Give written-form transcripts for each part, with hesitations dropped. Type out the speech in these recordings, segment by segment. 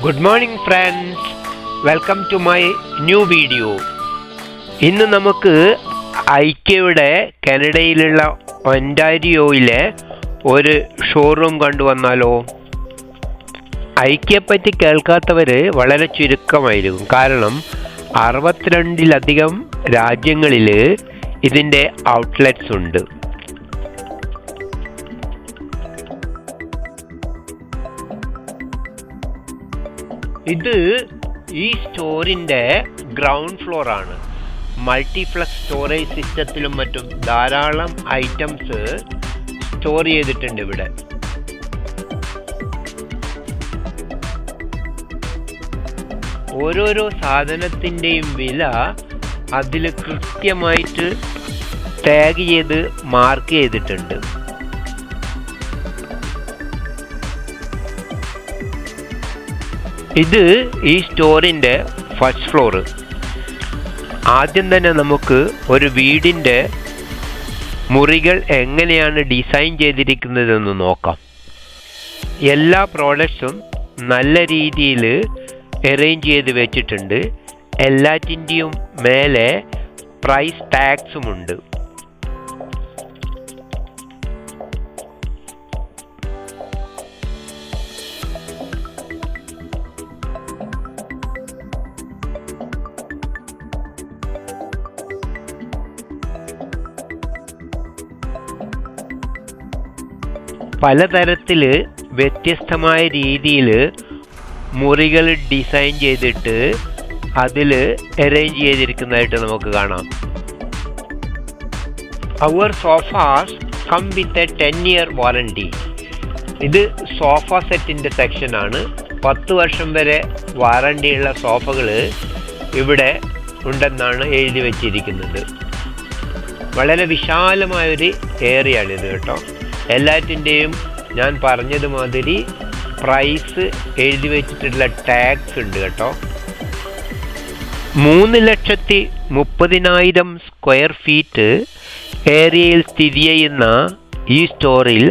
Good morning friends, welcome to my new video. ഇന്ന് നമുക്ക് ഐക്യയുടെ കാനഡയിലുള്ള ഒൻറ്റാരിയോയിലെ ഒരു ഷോറൂം കണ്ടുവന്നാലോ? ഐക്യയെപ്പറ്റി കേൾക്കാത്തവർ വളരെ ചുരുക്കമായിരിക്കും. കാരണം 62-ലധികം രാജ്യങ്ങളിൽ ഇതിൻ്റെ ഔട്ട്ലെറ്റ്സ് ഉണ്ട്. ഇത് ഈ സ്റ്റോറിൻ്റെ ഗ്രൗണ്ട് ഫ്ലോർ ആണ്. മൾട്ടിപ്ലക്സ് സ്റ്റോറേജ് സിസ്റ്റത്തിലും മറ്റും ധാരാളം ഐറ്റംസ് സ്റ്റോർ ചെയ്തിട്ടുണ്ട് ഇവിടെ. ഓരോരോ സാധനത്തിൻ്റെയും വില അതിൽ കൃത്യമായിട്ട് ടാഗ് ചെയ്ത് മാർക്ക് ചെയ്തിട്ടുണ്ട്. ഇത് ഈ സ്റ്റോറിൻ്റെ ഫസ്റ്റ് ഫ്ലോർ. ആദ്യം തന്നെ നമുക്ക് ഒരു വീടിൻ്റെ മുറികൾ എങ്ങനെയാണ് ഡിസൈൻ ചെയ്തിരിക്കുന്നതെന്ന് നോക്കാം. എല്ലാ പ്രോഡക്ട്സും നല്ല രീതിയിൽ അറേഞ്ച് ചെയ്ത് വെച്ചിട്ടുണ്ട്. എല്ലാറ്റിൻ്റെയും മേലെ പ്രൈസ് ടാഗ്സുമുണ്ട്. പലതരത്തിൽ വ്യത്യസ്തമായ രീതിയിൽ മുറികൾ ഡിസൈൻ ചെയ്തിട്ട് അതിൽ അറേഞ്ച് ചെയ്തിരിക്കുന്നതായിട്ട് നമുക്ക് കാണാം. അവർ sofas come with a 10-year warranty. ഇത് സോഫ സെറ്റിൻ്റെ സെക്ഷനാണ്. 10 വർഷം വരെ വാറണ്ടിയുള്ള സോഫകൾ ഇവിടെ ഉണ്ടെന്നാണ് എഴുതി വച്ചിരിക്കുന്നത്. വളരെ വിശാലമായൊരു ഏരിയയാണിത് കേട്ടോ. എല്ലാറ്റിൻ്റെയും ഞാൻ പറഞ്ഞതുമാതിരി പ്രൈസ് എഴുതി വെച്ചിട്ടുള്ള ടാഗ്സ് ഉണ്ട് കേട്ടോ. 3,30,000 സ്ക്വയർ ഫീറ്റ് ഏരിയയിൽ സ്ഥിതി ചെയ്യുന്ന ഈ സ്റ്റോറിൽ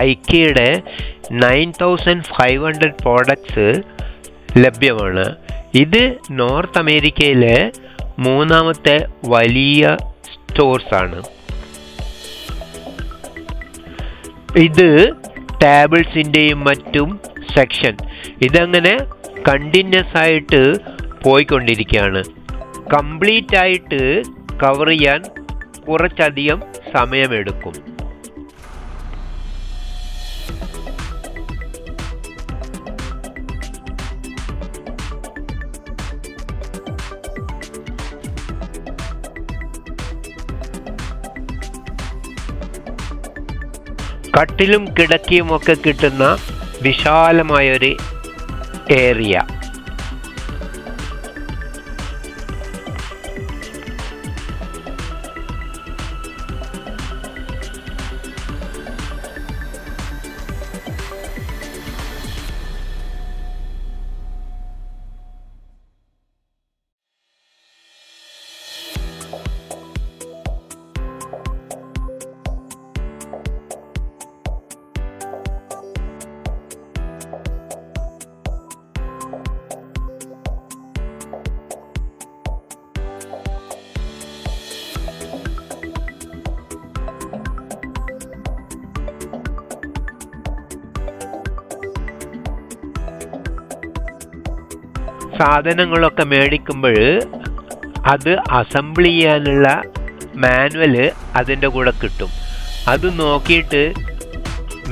ഐക്യയുടെ 9,500 പ്രോഡക്ട്സ് ലഭ്യമാണ്. ഇത് നോർത്ത് അമേരിക്കയിലെ 3ാമത്തെ വലിയ സ്റ്റോർസാണ്. ഇത് ടേബിൾസിൻ്റെയും മറ്റും സെക്ഷൻ. ഇതങ്ങനെ കണ്ടിന്യൂസ് ആയിട്ട് പോയിക്കൊണ്ടിരിക്കുകയാണ്. കംപ്ലീറ്റ് ആയിട്ട് കവർ ചെയ്യാൻ കുറച്ചധികം സമയമെടുക്കും. കട്ടിലും കിടക്കയും ഒക്കെ കിട്ടുന്ന വിശാലമായൊരു ഏരിയ. സാധനങ്ങളൊക്കെ മേടിക്കുമ്പോൾ അത് അസംബിൾ ചെയ്യാനുള്ള മാനുവല് അതിൻ്റെ കൂടെ കിട്ടും. അത് നോക്കിയിട്ട്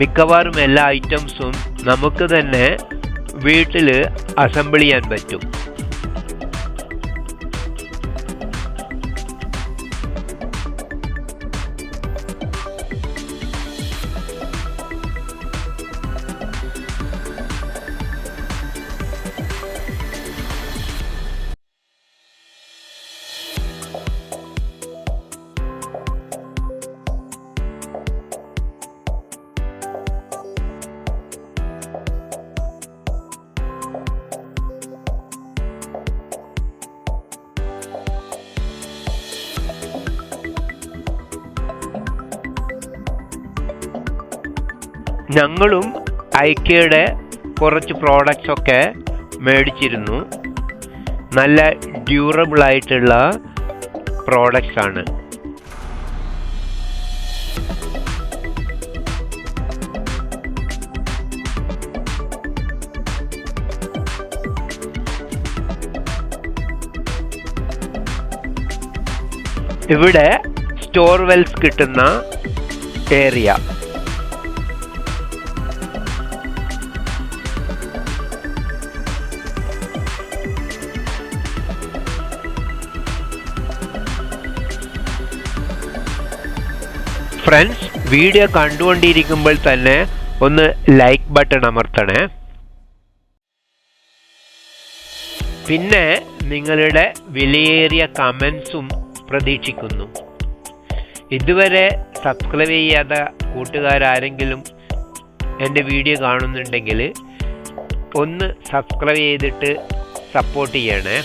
മിക്കവാറും എല്ലാ ഐറ്റംസും നമുക്ക് തന്നെ വീട്ടിൽ അസംബിൾ ചെയ്യാൻ പറ്റും. ഞങ്ങളും ഐക്യയുടെ കുറച്ച് പ്രോഡക്റ്റ്സൊക്കെ മേടിച്ചിരുന്നു. നല്ല ഡ്യൂറബിൾ ആയിട്ടുള്ള പ്രോഡക്റ്റ്സ് ആണ്. ഇവിടെ സ്റ്റോർ വെൽസ് കിട്ടുന്ന ഏരിയ. ഫ്രണ്ട്സ്, വീഡിയോ കണ്ടുകൊണ്ടിരിക്കുമ്പോൾ തന്നെ ഒന്ന് ലൈക്ക് ബട്ടൺ അമർത്തണേ. പിന്നെ നിങ്ങളുടെ വിലയേറിയ കമൻസും പ്രതീക്ഷിക്കുന്നു. ഇതുവരെ സബ്സ്ക്രൈബ് ചെയ്യാത്ത കൂട്ടുകാരാരെങ്കിലും എൻ്റെ വീഡിയോ കാണുന്നുണ്ടെങ്കിൽ ഒന്ന് സബ്സ്ക്രൈബ് ചെയ്തിട്ട് സപ്പോർട്ട് ചെയ്യണേ.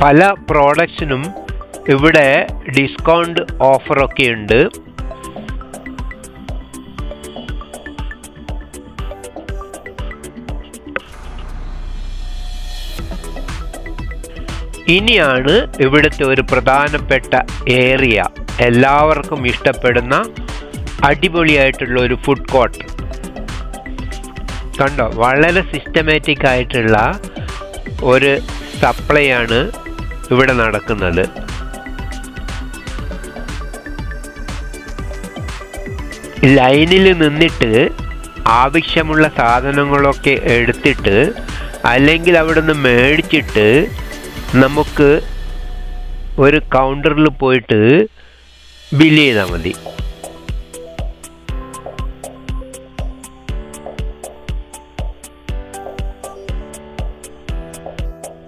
പല പ്രോഡക്ട്സിനും ഇവിടെ ഡിസ്കൗണ്ട് ഓഫറൊക്കെ ഉണ്ട്. ഇനിയാണ് ഇവിടുത്തെ ഒരു പ്രധാനപ്പെട്ട ഏരിയ, എല്ലാവർക്കും ഇഷ്ടപ്പെടുന്ന അടിപൊളിയായിട്ടുള്ള ഒരു ഫുഡ് കോർട്ട്. കണ്ടോ, വളരെ സിസ്റ്റമാറ്റിക് ആയിട്ടുള്ള ഒരു സപ്ലൈ ആണ് ഇവിടെ നടക്കുന്നത്. ലൈനിൽ നിന്നിട്ട് ആവശ്യമുള്ള സാധനങ്ങളൊക്കെ എടുത്തിട്ട് അല്ലെങ്കിൽ അവിടെ നിന്ന് മേടിച്ചിട്ട് നമുക്ക് ഒരു കൗണ്ടറിൽ പോയിട്ട് ബില്ല് ചെയ്താൽ മതി.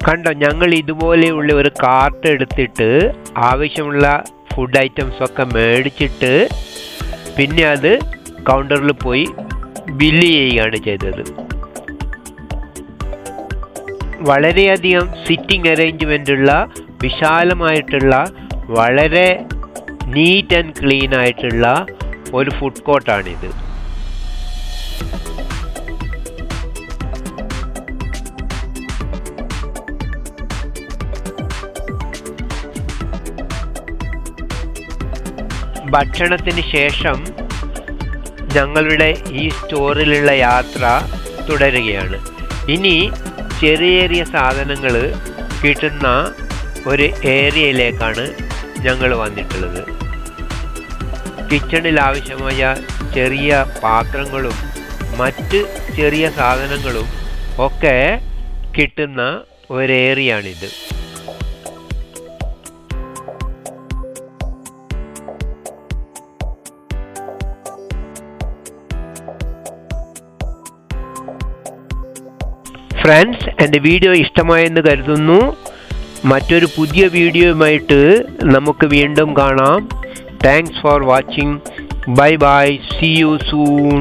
കണ്ടോ, ഞങ്ങൾ ഇതുപോലെയുള്ള ഒരു കാർട്ട് എടുത്തിട്ട് ആവശ്യമുള്ള ഫുഡ് ഐറ്റംസ് ഒക്കെ മേടിച്ചിട്ട് പിന്നെ അത് കൗണ്ടറിൽ പോയി ബില്ല് ചെയ്യുകയാണ് ചെയ്തത്. വളരെയധികം സിറ്റിംഗ് അറേഞ്ച്മെൻ്റ് ഉള്ള വിശാലമായിട്ടുള്ള വളരെ നീറ്റ് ആൻഡ് ക്ലീൻ ആയിട്ടുള്ള ഒരു ഫുഡ് കോർട്ടാണിത്. ഭക്ഷണത്തിന് ശേഷം ഞങ്ങളുടെ ഈ സ്റ്റോറിലുള്ള യാത്ര തുടരുകയാണ്. ഇനി ചെറിയ ചെറിയ സാധനങ്ങൾ കിട്ടുന്ന ഒരു ഏരിയയിലേക്കാണ് ഞങ്ങൾ വന്നിട്ടുള്ളത്. കിച്ചണിൽ ആവശ്യമായ ചെറിയ പാത്രങ്ങളും മറ്റ് ചെറിയ സാധനങ്ങളും ഒക്കെ കിട്ടുന്ന ഒരു ഏരിയയാണിത്. ഫ്രണ്ട്സ്, എൻ്റെ വീഡിയോ ഇഷ്ടമായെന്ന് കരുതുന്നു. മറ്റൊരു പുതിയ വീഡിയോയുമായിട്ട് നമുക്ക് വീണ്ടും കാണാം. Thanks for watching. Bye bye. See you soon.